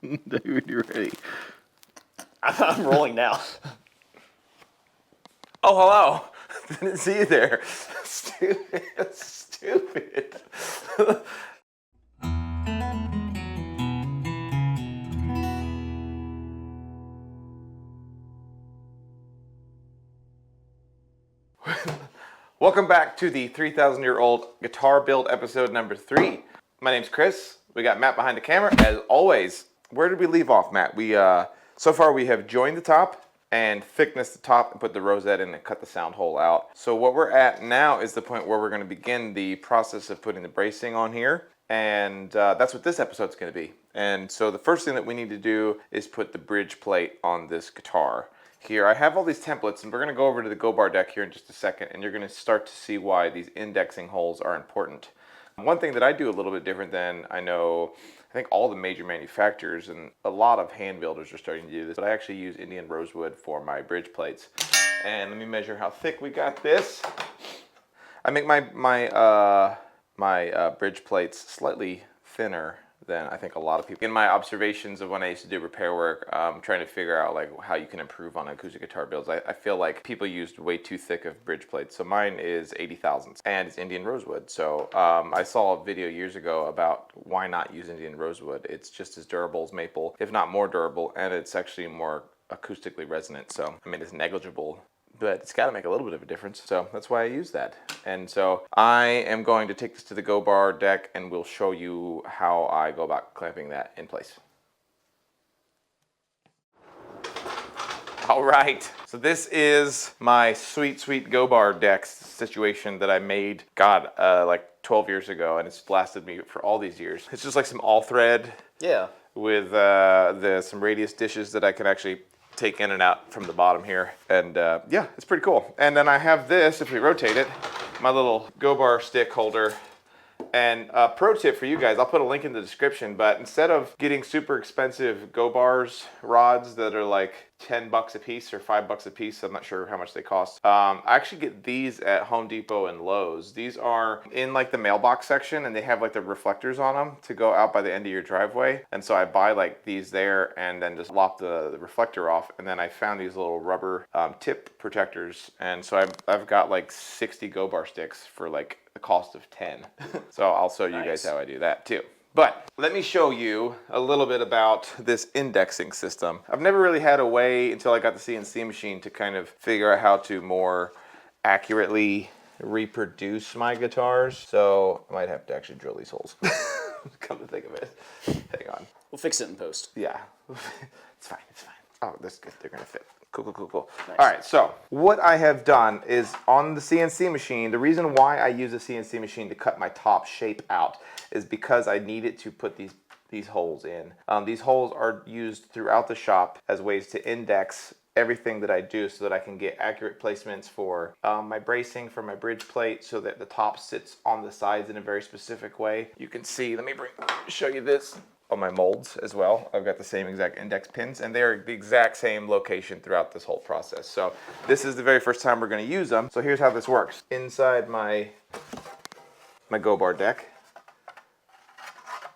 Dude, you ready? I'm rolling now. Oh, hello. Didn't see you there. Stupid. Stupid. Welcome back to the 3,000-year-old guitar build episode number 3. My name's Chris. We got Matt behind the camera as always. Where did we leave off, Matt? We so far we have joined the top and thickness the top and put the rosette in and cut the sound hole out. So what we're at now is the point where we're going to begin the process of putting the bracing on here, and that's what this episode's going to be. And so the first thing that we need to do is put the bridge plate on this guitar. Here I have all these templates, and we're going to go over to the Go Bar deck here in just a second, and you're going to start to see why these indexing holes are important. One thing that I do a little bit different than I think all the major manufacturers and a lot of hand builders are starting to do this, but I actually use Indian rosewood for my bridge plates. And let me measure how thick we got this. I make my bridge plates slightly thinner than I think a lot of people. In my observations of when I used to do repair work, trying to figure out like how you can improve on acoustic guitar builds, I feel like people used way too thick of bridge plates. So mine is 80 thousandths and it's Indian rosewood. So I saw a video years ago about why not use Indian rosewood. It's just as durable as maple, if not more durable, and it's actually more acoustically resonant. So I mean, it's negligible, but it's got to make a little bit of a difference. So that's why I use that. And so I am going to take this to the Go Bar deck and we'll show you how I go about clamping that in place. All right, so this is my sweet Go Bar deck situation that I made, like 12 years ago, and it's lasted me for all these years. It's just like some all thread. Yeah. With some radius dishes that I can actually take in and out from the bottom here, and yeah, it's pretty cool. And then I have this, if we rotate it, my little Go Bar stick holder. And pro tip for you guys, I'll put a link in the description, but instead of getting super expensive Go Bars rods that are like 10 bucks a piece or 5 bucks a piece, I'm not sure how much they cost, I actually get these at Home Depot and Lowe's. These are in like the mailbox section, and they have like the reflectors on them to go out by the end of your driveway. And so I buy like these there and then just lop the reflector off, and then I found these little rubber tip protectors, and so I've got like 60 Go Bar sticks for like the cost of 10. So I'll show you guys how I do that too. But let me show you a little bit about this indexing system. I've never really had a way until I got the CNC machine to kind of figure out how to more accurately reproduce my guitars. So I might have to actually drill these holes. Come to think of it. Hang on. We'll fix it in post. Yeah. It's fine. Oh, that's good. They're going to fit. Cool. Nice. All right, so what I have done is on the CNC machine, the reason why I use a CNC machine to cut my top shape out is because I needed to put these holes in. These holes are used throughout the shop as ways to index everything that I do so that I can get accurate placements for my bracing for my bridge plate so that the top sits on the sides in a very specific way. You can see, let me show you this. On my molds as well, I've got the same exact index pins, and they're the exact same location throughout this whole process. So this is the very first time we're going to use them. So here's how this works. Inside my Go Bar deck,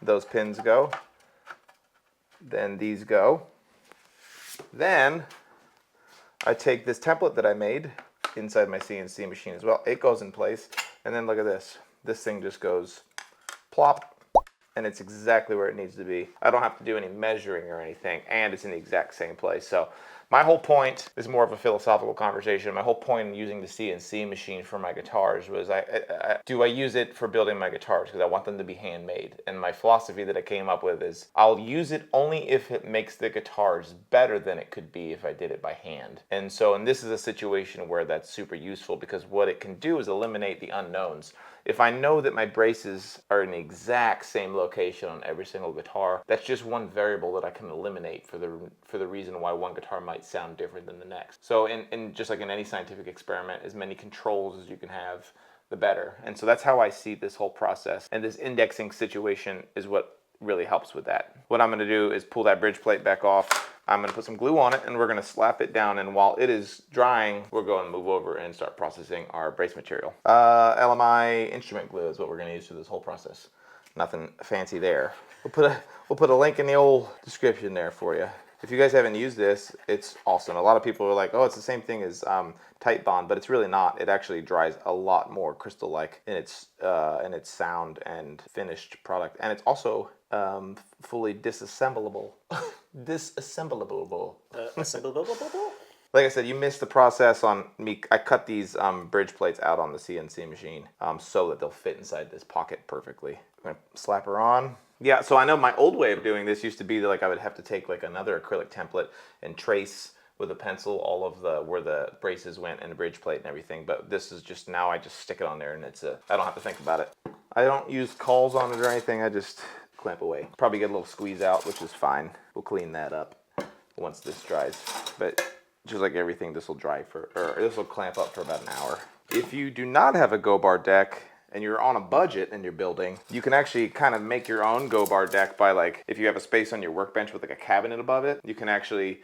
those pins go, then these go. Then I take this template that I made inside my CNC machine as well. It goes in place, and then look at this. This thing just goes plop, and it's exactly where it needs to be. I don't have to do any measuring or anything, and it's in the exact same place. So my whole point is more of a philosophical conversation. My whole point in using the CNC machine for my guitars was do I use it for building my guitars because I want them to be handmade. And my philosophy that I came up with is I'll use it only if it makes the guitars better than it could be if I did it by hand. And this is a situation where that's super useful because what it can do is eliminate the unknowns. If I know that my braces are in the exact same location on every single guitar, that's just one variable that I can eliminate for the reason why one guitar might sound different than the next. So in just like in any scientific experiment, as many controls as you can have, the better. And so that's how I see this whole process. And this indexing situation is what really helps with that. What I'm going to do is pull that bridge plate back off. I'm going to put some glue on it, and we're going to slap it down, and while it is drying, we're going to move over and start processing our brace material. LMI instrument glue is what we're going to use for this whole process. Nothing fancy there. We'll put a link in the old description there for you. If you guys haven't used this, it's awesome. A lot of people are like, oh, it's the same thing as Tight Bond, but it's really not. It actually dries a lot more crystal-like in its sound and finished product, and it's also fully disassemblable. Disassemblable. Like I said, you missed the process on me. I cut these bridge plates out on the CNC machine so that they'll fit inside this pocket perfectly. I'm gonna slap her on. Yeah, so I know my old way of doing this used to be that like I would have to take like another acrylic template and trace with a pencil all of where the braces went and the bridge plate and everything. But this is just, now I just stick it on there and I don't have to think about it. I don't use cauls on it or anything. I just clamp away. Probably get a little squeeze out, which is fine. We'll clean that up once this dries. But just like everything, this will dry this will clamp up for about an hour. If you do not have a go bar deck and you're on a budget and you're building, you can actually kind of make your own go bar deck by like, if you have a space on your workbench with like a cabinet above it, you can actually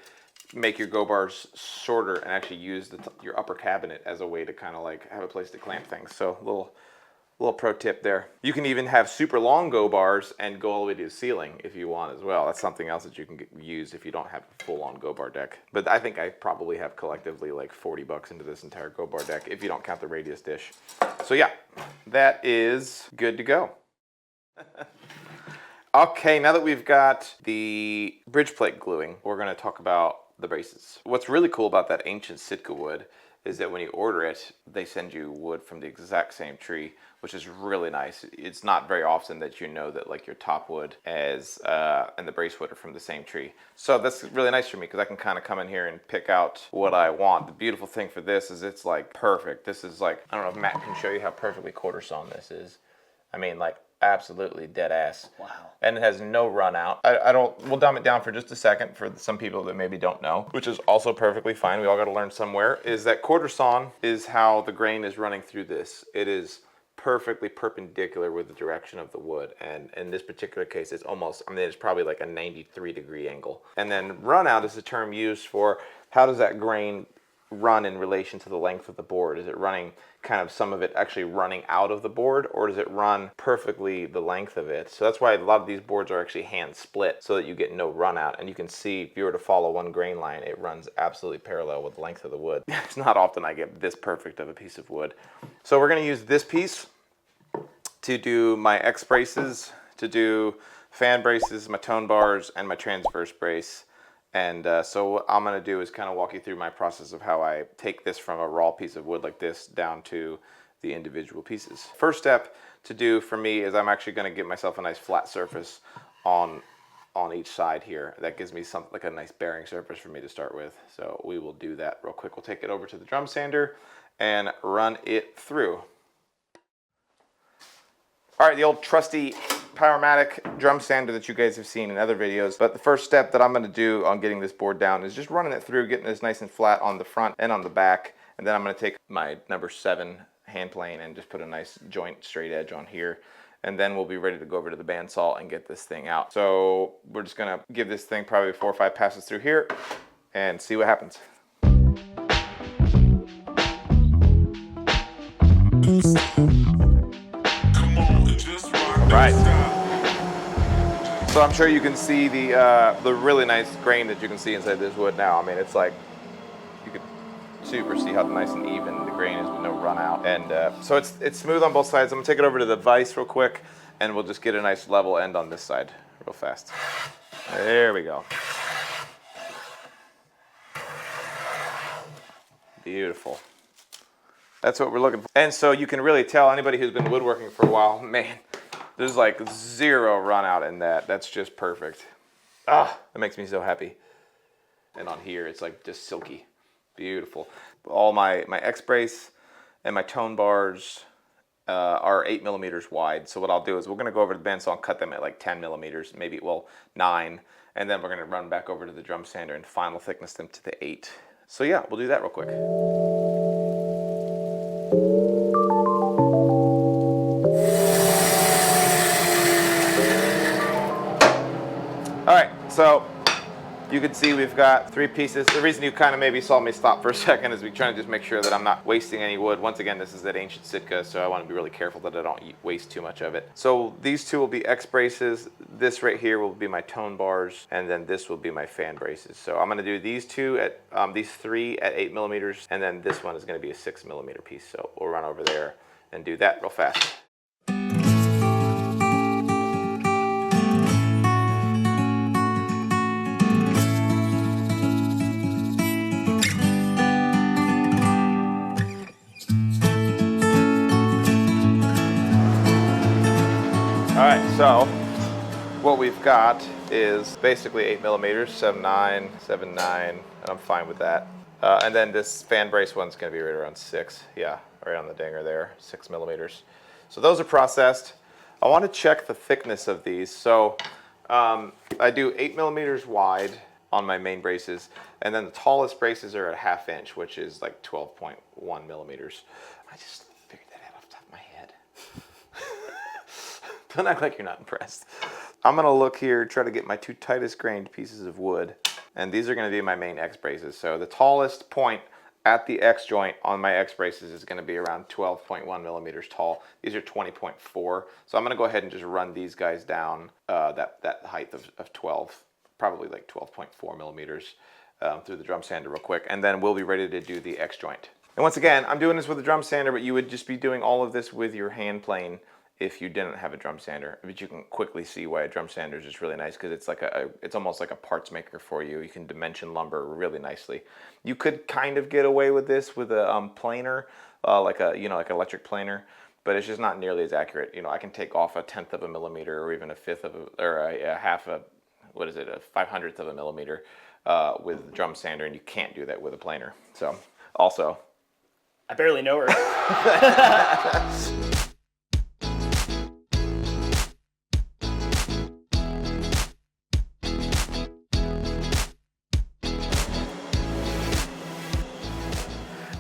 make your go bars shorter and actually use your upper cabinet as a way to kind of like have a place to clamp things. So little pro tip there. You can even have super long go bars and go all the way to the ceiling if you want as well. That's something else that you can use if you don't have a full-on go bar deck. But I think I probably have collectively like 40 bucks into this entire go bar deck if you don't count the radius dish. So yeah, that is good to go. Okay, now that we've got the bridge plate gluing, we're gonna talk about the braces. What's really cool about that ancient Sitka wood is that when you order it, they send you wood from the exact same tree, which is really nice. It's not very often that you know that like your top wood and the brace wood are from the same tree. So that's really nice for me because I can kind of come in here and pick out what I want. The beautiful thing for this is it's like perfect. This is like, I don't know if Matt can show you how perfectly quarter sawn this is. I mean, like absolutely dead ass. Wow. And it has no run out. We'll dumb it down for just a second for some people that maybe don't know, which is also perfectly fine. We all got to learn somewhere, is that quarter sawn is how the grain is running through this. It is perfectly perpendicular with the direction of the wood. And in this particular case, it's almost, I mean, it's probably like a 93-degree angle. And then run out is the term used for how does that grain run in relation to the length of the board? Is it running kind of some of it actually running out of the board, or does it run perfectly the length of it? So that's why a lot of these boards are actually hand split so that you get no run out. And you can see if you were to follow one grain line, it runs absolutely parallel with the length of the wood. It's not often I get this perfect of a piece of wood. So we're going to use this piece to do my X braces, to do fan braces, my tone bars, and my transverse brace. And so what I'm going to do is kind of walk you through my process of how I take this from a raw piece of wood like this down to the individual pieces. First step to do for me is I'm actually going to get myself a nice flat surface on each side here. That gives me something like a nice bearing surface for me to start with. So we will do that real quick. We'll take it over to the drum sander and run it through. All right, the old trusty Powermatic drum sander that you guys have seen in other videos. But the first step that I'm going to do on getting this board down is just running it through, getting this nice and flat on the front and on the back. And then I'm going to take my number 7 hand plane and just put a nice joint straight edge on here. And then we'll be ready to go over to the bandsaw and get this thing out. So we're just going to give this thing probably 4 or 5 passes through here and see what happens. Right. So I'm sure you can see the really nice grain that you can see inside this wood now. I mean, it's like, you could super see how nice and even the grain is with no run out. And so it's smooth on both sides. I'm gonna take it over to the vise real quick and we'll just get a nice level end on this side real fast. There we go. Beautiful. That's what we're looking for. And so you can really tell, anybody who's been woodworking for a while, man, there's like 0 run out in that. That's just perfect. Ah, that makes me so happy. And on here, it's like just silky. Beautiful. All my X brace and my tone bars are 8 millimeters wide. So what I'll do is we're gonna go over to the bandsaw and cut them at like 10 millimeters, maybe, well, 9. And then we're gonna run back over to the drum sander and final thickness them to the 8. So yeah, we'll do that real quick. All right, so You can see we've got 3 pieces. The reason you kind of maybe saw me stop for a second is we're trying to just make sure that I'm not wasting any wood. Once again, this is that ancient Sitka, so I want to be really careful that I don't waste too much of it. So these 2 will be X braces. This right here will be my tone bars, and then this will be my fan braces. So I'm going to do these 2 at these 3 at 8 millimeters, and then this one is going to be a 6 millimeter piece. So we'll run over there and do that real fast. All right, so what we've got is basically 8 millimeters, 7.9, 7.9, and I'm fine with that. And then this fan brace one's gonna be right around 6. Yeah, right on the dinger there, 6 millimeters. So those are processed. I wanna check the thickness of these. So I do 8 millimeters wide on my main braces, and then the tallest braces are at 1/2 inch, which is like 12.1 millimeters. I just figured that out off the top of my head. Don't act like you're not impressed. I'm gonna look here, try to get my 2 tightest grained pieces of wood. And these are gonna be my main X braces. So the tallest point at the X joint on my X braces is gonna be around 12.1 millimeters tall. These are 20.4. So I'm gonna go ahead and just run these guys down that height of 12, probably like 12.4 millimeters through the drum sander real quick. And then we'll be ready to do the X joint. And once again, I'm doing this with a drum sander, but you would just be doing all of this with your hand plane if you didn't have a drum sander. But you can quickly see why a drum sander is just really nice, because it's like it's almost like a parts maker for you. You can dimension lumber really nicely. You could kind of get away with this with a planer, like like an electric planer, but it's just not nearly as accurate. I can take off 1/10 of a millimeter, or even 1/5 of a half a, what is it, a 500th of a millimeter with the drum sander, and you can't do that with a planer. So also, I barely know her.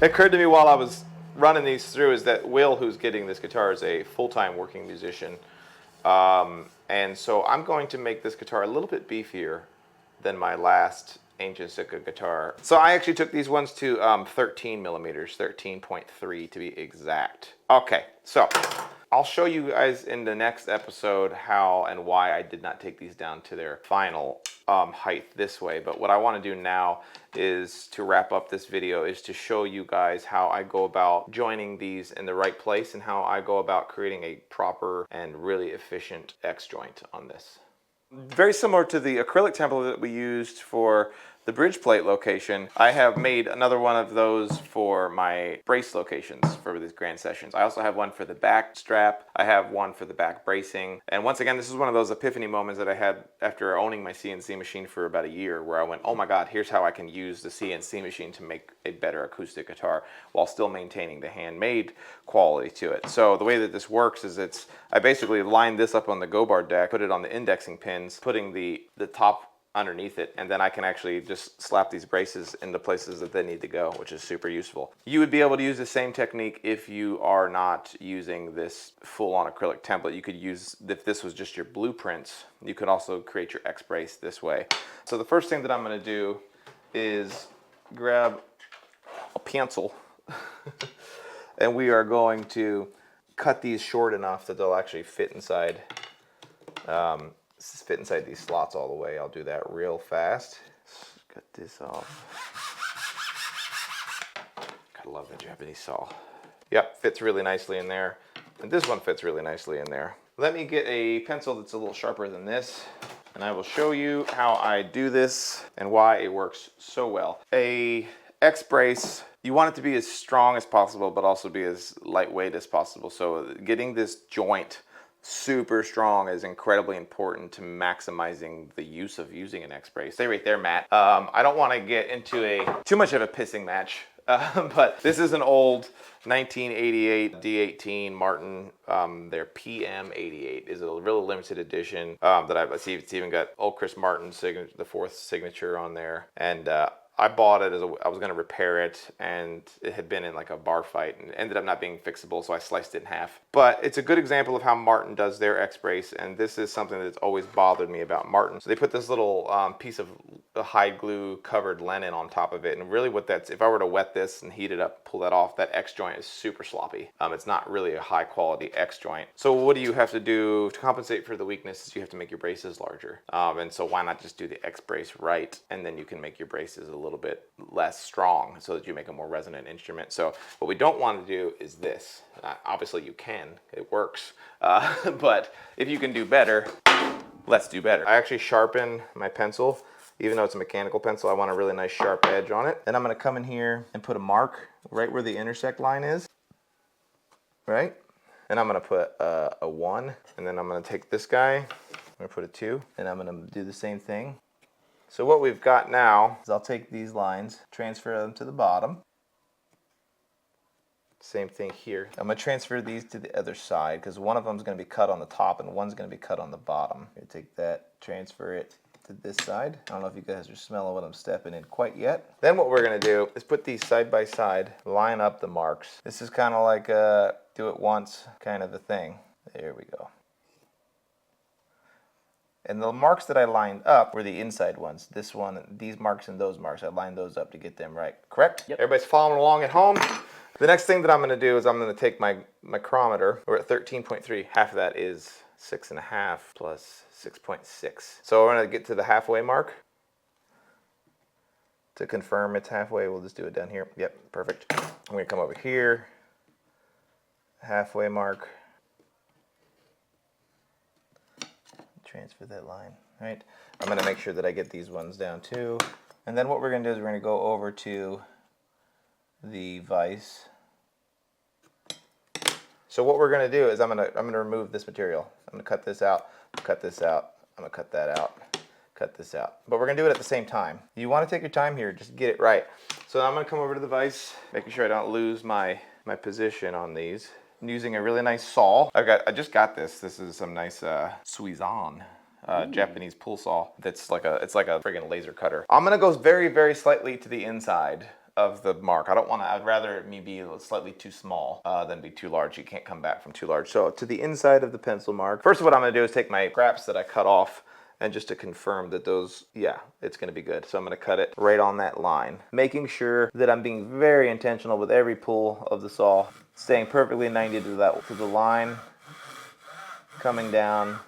It occurred to me while I was running these through is that Will, who's getting this guitar, is a full-time working musician. And so I'm going to make this guitar a little bit beefier than my last ancient Sitka guitar. So I actually took these ones to 13 millimeters, 13.3 to be exact. Okay, so I'll show you guys in the next episode how and why I did not take these down to their final height this way. But what I want to do now is to wrap up this video is to show you guys how I go about joining these in the right place and how I go about creating a proper and really efficient X joint on this. Very similar to the acrylic template that we used for the bridge plate location, I have made another one of those for my brace locations for these grand sessions. I also have one for the back strap. I have one for the back bracing. And once again, this is one of those epiphany moments that I had after owning my CNC machine for about a year, where I went, oh my God, here's how I can use the CNC machine to make a better acoustic guitar while still maintaining the handmade quality to it. So the way that this works is I basically lined this up on the go-bar deck, put it on the indexing pins, putting the top underneath it, and then I can actually just slap these braces in the places that they need to go, which is super useful. You would be able to use the same technique if you are not using this full-on acrylic template. You could use, if this was just your blueprints, you could also create your X brace this way. So the first thing that I'm going to do is grab a pencil and we are going to cut these short enough that they'll actually fit inside these slots all the way. I'll do that real fast. Let's cut this off. Gotta love the Japanese saw. Yep, fits really nicely in there. And this one fits really nicely in there. Let me get a pencil that's a little sharper than this, and I will show you how I do this and why it works so well. A X brace, you want it to be as strong as possible, but also be as lightweight as possible. So getting this joint super strong is incredibly important to maximizing the use of using an X brace. Stay right there, Matt. I don't want to get into too much of a pissing match, but this is an old 1988 D18 Martin. Their PM88 is a really limited edition that I see. It's even got old Chris Martin's signature, the 4th signature on there, and I bought it I was gonna repair it, and it had been in like a bar fight and it ended up not being fixable, so I sliced it in half. But it's a good example of how Martin does their X-brace, and this is something that's always bothered me about Martin. So they put this little piece of hide glue covered linen on top of it, and really what that's, if I were to wet this and heat it up, pull that off, that X joint is super sloppy. It's not really a high quality X joint. So what do you have to do to compensate for the weaknesses? You have to make your braces larger. And so why not just do the X brace right, and then you can make your braces a little bit less strong so that you make a more resonant instrument. So what we don't want to do is this. Obviously you can, it works. But if you can do better, let's do better. I actually sharpen my pencil. Even though it's a mechanical pencil, I want a really nice sharp edge on it. Then I'm gonna come in here and put a mark right where the intersect line is, right? And I'm gonna put a 1, and then I'm gonna take this guy, I'm gonna put a 2, and I'm gonna do the same thing. So what we've got now is I'll take these lines, transfer them to the bottom. Same thing here. I'm gonna transfer these to the other side because one of them is gonna be cut on the top and one's gonna be cut on the bottom. I'm gonna take that, transfer it to this side. I don't know if you guys are smelling what I'm stepping in quite yet. Then what we're gonna do is put these side by side, line up the marks. This is kind of like a do it once kind of a thing. There we go. And the marks that I lined up were the inside ones. This one, these marks and those marks, I lined those up to get them right. Correct? Yep. Everybody's following along at home? The next thing that I'm gonna do is I'm gonna take my micrometer. We're at 13.3. Half of that is 6.5 plus 6.6. So we're gonna get to the halfway mark. To confirm it's halfway, we'll just do it down here. Yep, perfect. I'm gonna come over here. Halfway mark. Transfer that line, right? I'm gonna make sure that I get these ones down too. And then what we're gonna do is we're gonna go over to the vise. So what we're gonna do is I'm gonna remove this material. I'm gonna cut this out, cut this out, I'm gonna cut that out, cut this out. But we're gonna do it at the same time. You wanna take your time here, just get it right. So I'm gonna come over to the vise, making sure I don't lose my position on these. I'm using a really nice saw. I just got this. This is some nice Suizan. Japanese pull saw. It's like a friggin' laser cutter. I'm gonna go very, very slightly to the inside of the mark. I'd rather me be slightly too small than be too large. You can't come back from too large. So to the inside of the pencil mark. First what I'm gonna do is take my scraps that I cut off, and just to confirm that those, yeah, it's gonna be good. So I'm gonna cut it right on that line. Making sure that I'm being very intentional with every pull of the saw. Staying perfectly 90 to the line. Coming down.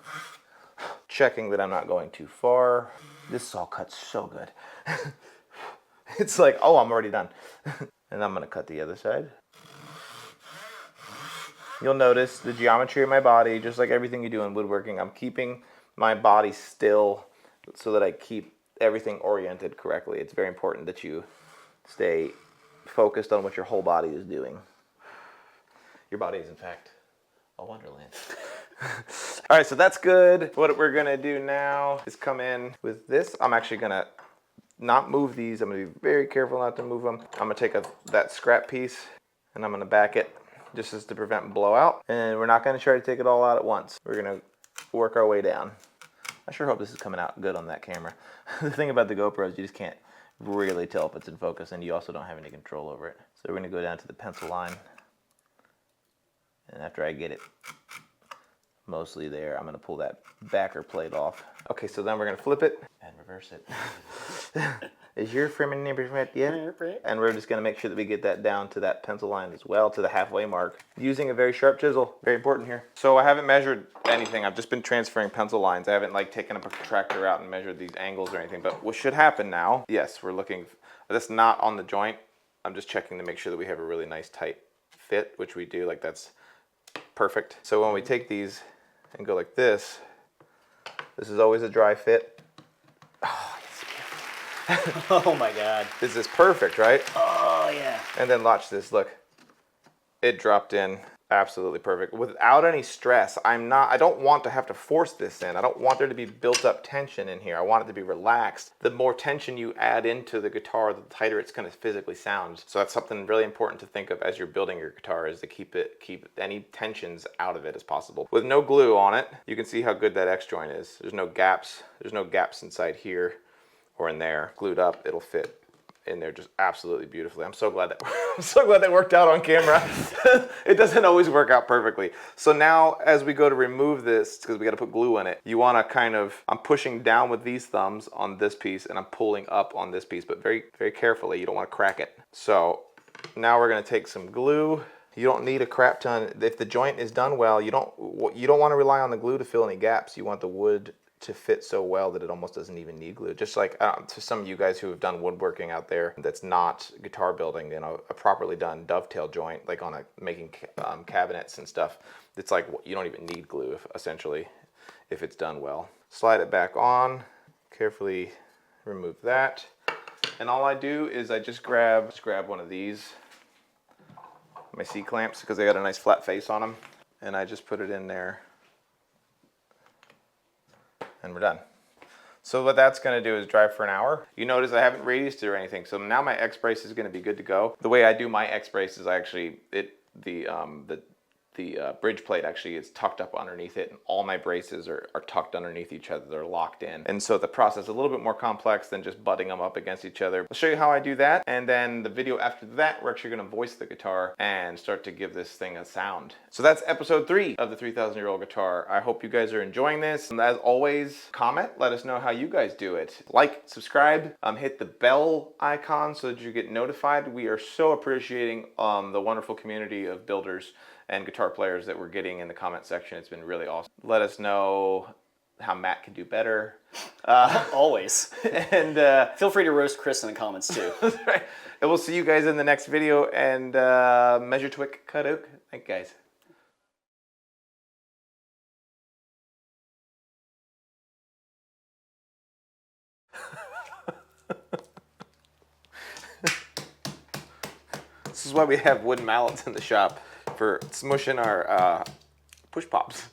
Checking that I'm not going too far. This saw cuts so good. It's like, oh, I'm already done. And I'm gonna cut the other side. You'll notice the geometry of my body, just like everything you do in woodworking, I'm keeping my body still so that I keep everything oriented correctly. It's very important that you stay focused on what your whole body is doing. Your body is, in fact, a wonderland. All right, so that's good. What we're gonna do now is come in with this. I'm actually gonna not move these. I'm gonna be very careful not to move them. I'm gonna take that scrap piece and I'm gonna back it just as to prevent blowout. And we're not gonna try to take it all out at once. We're gonna work our way down. I sure hope this is coming out good on that camera. The thing about the GoPro is you just can't really tell if it's in focus, and you also don't have any control over it. So we're gonna go down to the pencil line. And after I get it mostly there, I'm gonna pull that backer plate off. Okay, so then we're gonna flip it and reverse it. Is your friend neighbor's right? Yeah. And we're just gonna make sure that we get that down to that pencil line as well, to the halfway mark. Using a very sharp chisel, very important here. So I haven't measured anything. I've just been transferring pencil lines. I haven't like taken a protractor out and measured these angles or anything. But what should happen now? Yes, we're looking. That's not on the joint. I'm just checking to make sure that we have a really nice tight fit, which we do. Like that's perfect. So when we take these and go like this is always a dry fit. Oh, Oh my God. this is perfect, right? Oh yeah. And then watch this, look. It dropped in absolutely perfect. Without any stress. I don't want to have to force this in. I don't want there to be built up tension in here. I want it to be relaxed. The more tension you add into the guitar, the tighter it's gonna physically sound. So that's something really important to think of as you're building your guitar, is to keep any tensions out of it as possible. With no glue on it, you can see how good that X joint is. There's no gaps inside here or in there. Glued up, it'll fit in there just absolutely beautifully. I'm so glad that worked out on camera. It doesn't always work out perfectly. So now as we go to remove this, because we got to put glue on it, you want to kind of, I'm pushing down with these thumbs on this piece and I'm pulling up on this piece, but very, very carefully. You don't want to crack it. So now we're going to take some glue. You don't need a crap ton. If the joint is done well, you don't want to rely on the glue to fill any gaps. You want the wood to fit so well that it almost doesn't even need glue. Just like to some of you guys who have done woodworking out there that's not guitar building, you know, a properly done dovetail joint, like on making cabinets and stuff, it's like you don't even need glue essentially if it's done well. Slide it back on, carefully remove that. And all I do is I just grab one of these, my C-clamps, because they got a nice flat face on them, and I just put it in there, and we're done. So what that's going to do is dry for an hour. You notice I haven't radiused it or anything, so now my X brace is going to be good to go. The way I do my X brace is I actually, the bridge plate actually is tucked up underneath it, and all my braces are tucked underneath each other. They're locked in. And so the process is a little bit more complex than just butting them up against each other. I'll show you how I do that, and then the video after that, we're actually gonna voice the guitar and start to give this thing a sound. So that's episode 3 of the 3,000-year-old guitar. I hope you guys are enjoying this. And as always, comment, let us know how you guys do it. Like, subscribe, hit the bell icon so that you get notified. We are so appreciating the wonderful community of builders and guitar players that we're getting in the comment section. It's been really awesome. Let us know how Matt can do better. Always. And feel free to roast Chris in the comments too. That's right. And we'll see you guys in the next video. And measure twick, cut oak. Thank you guys. This is why we have wooden mallets in the shop, for smushing our push pops.